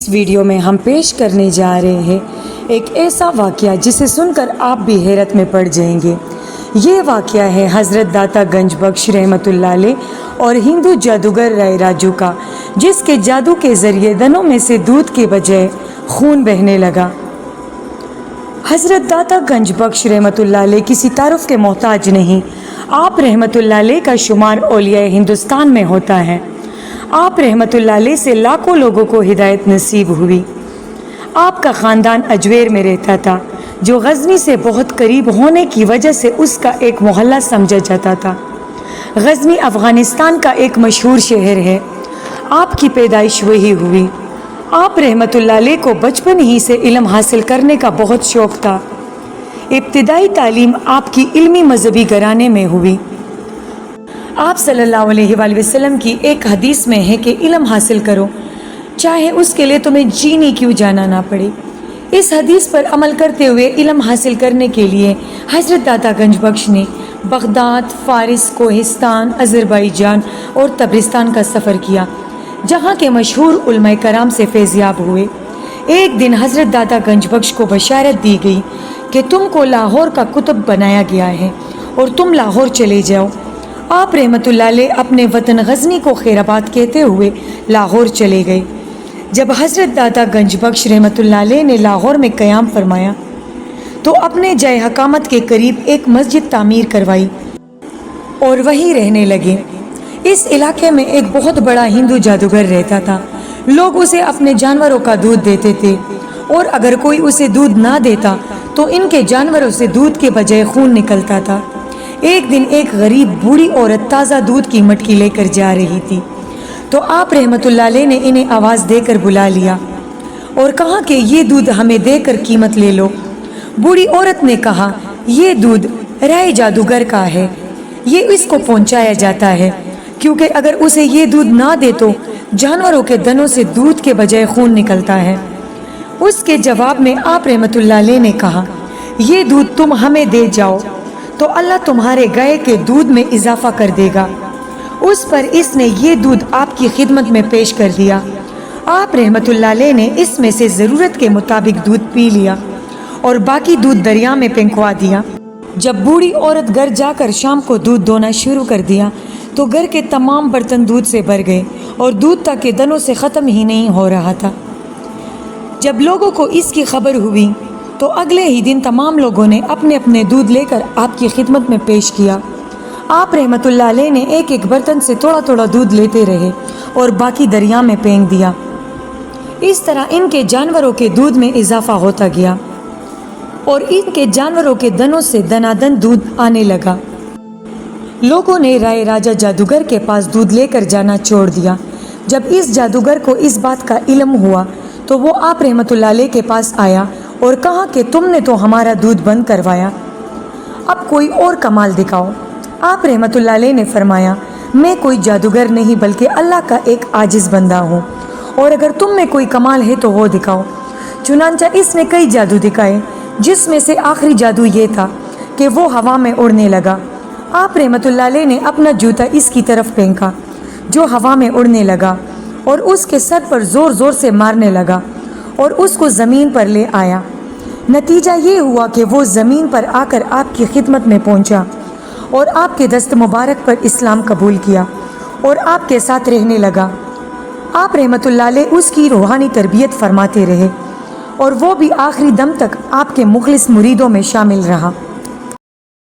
Video میں ہم پیش کرنے جا رہے ہیں ایک ایسا واقعہ جسے سن کر آپ بھی حیرت میں پڑ جائیں گے۔ یہ واقعہ ہے حضرت داتا گنج بخش رحمۃ اللہ علیہ اور ہندو جادوگر رائے راجو کا، جس کے جادو کے ذریعے دنوں میں سے دودھ کے بجائے خون بہنے لگا۔ حضرت داتا گنج بخش رحمۃ اللہ علیہ کسی تعارف کے محتاج نہیں۔ آپ رحمۃ اللہ علیہ کا شمار اولیاء ہندوستان میں ہوتا ہے۔ آپ رحمۃ اللہ علیہ سے لاکھوں لوگوں کو ہدایت نصیب ہوئی۔ آپ کا خاندان اجویر میں رہتا تھا، جو غزنی سے بہت قریب ہونے کی وجہ سے اس کا ایک محلہ سمجھا جاتا تھا۔ غزنی افغانستان کا ایک مشہور شہر ہے۔ آپ کی پیدائش وہی ہوئی۔ آپ رحمۃ اللہ علیہ کو بچپن ہی سے علم حاصل کرنے کا بہت شوق تھا۔ ابتدائی تعلیم آپ کی علمی مذہبی گھرانے میں ہوئی۔ آپ صلی اللہ علیہ وآلہ وسلم کی ایک حدیث میں ہے کہ علم حاصل کرو، چاہے اس کے لیے تمہیں جینی کیوں جانا نہ پڑے۔ اس حدیث پر عمل کرتے ہوئے علم حاصل کرنے کے لیے حضرت داتا گنج بخش نے بغداد، فارس، کوہستان، آذربائیجان اور تبرستان کا سفر کیا، جہاں کے مشہور علماء کرام سے فیضیاب ہوئے۔ ایک دن حضرت داتا گنج بخش کو بشارت دی گئی کہ تم کو لاہور کا قطب بنایا گیا ہے اور تم لاہور چلے جاؤ۔ آپ رحمۃ اللہ علیہ اپنے وطن غزنی کو خیر آباد کہتے ہوئے لاہور چلے گئے۔ جب حضرت داتا گنج بخش رحمۃ اللہ علیہ نے لاہور میں قیام فرمایا تو اپنے جائے حکامت کے قریب ایک مسجد تعمیر کروائی اور وہیں رہنے لگے۔ اس علاقے میں ایک بہت بڑا ہندو جادوگر رہتا تھا۔ لوگ اسے اپنے جانوروں کا دودھ دیتے تھے، اور اگر کوئی اسے دودھ نہ دیتا تو ان کے جانوروں سے دودھ کے بجائے خون نکلتا تھا۔ ایک دن ایک غریب بوڑھی عورت تازہ دودھ کی مٹکی لے کر جا رہی تھی، تو آپ رحمۃ اللہ علیہ نے انہیں آواز دے کر بلا لیا اور کہا کہ یہ دودھ ہمیں دے کر قیمت لے لو۔ بوڑھی عورت نے کہا، یہ دودھ رائے جادوگر کا ہے، یہ اس کو پہنچایا جاتا ہے، کیونکہ اگر اسے یہ دودھ نہ دے تو جانوروں کے دنوں سے دودھ کے بجائے خون نکلتا ہے۔ اس کے جواب میں آپ رحمۃ اللہ علیہ نے کہا، یہ دودھ تم ہمیں دے جاؤ تو اللہ تمہارے گائے کے دودھ میں اضافہ کر دے گا۔ اس پر اس نے یہ دودھ آپ کی خدمت میں پیش کر دیا۔ آپ رحمۃ اللہ علیہ نے اس میں سے ضرورت کے مطابق دودھ پی لیا اور باقی دودھ دریا میں پھینکوا دیا۔ جب بوڑھی عورت گھر جا کر شام کو دودھ دونا شروع کر دیا تو گھر کے تمام برتن دودھ سے بھر گئے اور دودھ تک کے دنوں سے ختم ہی نہیں ہو رہا تھا۔ جب لوگوں کو اس کی خبر ہوئی تو اگلے ہی دن تمام لوگوں نے اپنے اپنے دودھ لے کر آپ کی خدمت میں پیش کیا۔ آپ رحمۃ اللہ علیہ نے ایک ایک برتن سے تھوڑا تھوڑا دودھ لیتے رہے اور باقی دریا میں پھینک دیا۔ اس طرح ان کے جانوروں کے دودھ میں اضافہ ہوتا گیا اور ان کے جانوروں کے دنوں سے دنادن دودھ آنے لگا۔ لوگوں نے رائے راجا جادوگر کے پاس دودھ لے کر جانا چھوڑ دیا۔ جب اس جادوگر کو اس بات کا علم ہوا تو وہ آپ رحمۃ اللہ علیہ کے پاس آیا اور کہا کہ تم نے تو ہمارا دودھ بند کروایا، اب کوئی اور کمال دکھاؤ۔ آپ رحمۃ اللہ علیہ نے فرمایا، میں کوئی جادوگر نہیں بلکہ اللہ کا ایک عاجز بندہ ہوں، اور اگر تم میں کوئی کمال ہے تو وہ دکھاؤ۔ چنانچہ اس نے کئی جادو دکھائے، جس میں سے آخری جادو یہ تھا کہ وہ ہوا میں اڑنے لگا۔ آپ رحمۃ اللہ علیہ نے اپنا جوتا اس کی طرف پھینکا جو ہوا میں اڑنے لگا اور اس کے سر پر زور زور سے مارنے لگا اور اس کو زمین پر لے آیا۔ نتیجہ یہ ہوا کہ وہ زمین پر آ کر آپ کی خدمت میں پہنچا اور آپ کے دست مبارک پر اسلام قبول کیا اور آپ کے ساتھ رہنے لگا۔ آپ رحمۃ اللہ علیہ اس کی روحانی تربیت فرماتے رہے اور وہ بھی آخری دم تک آپ کے مخلص مریدوں میں شامل رہا۔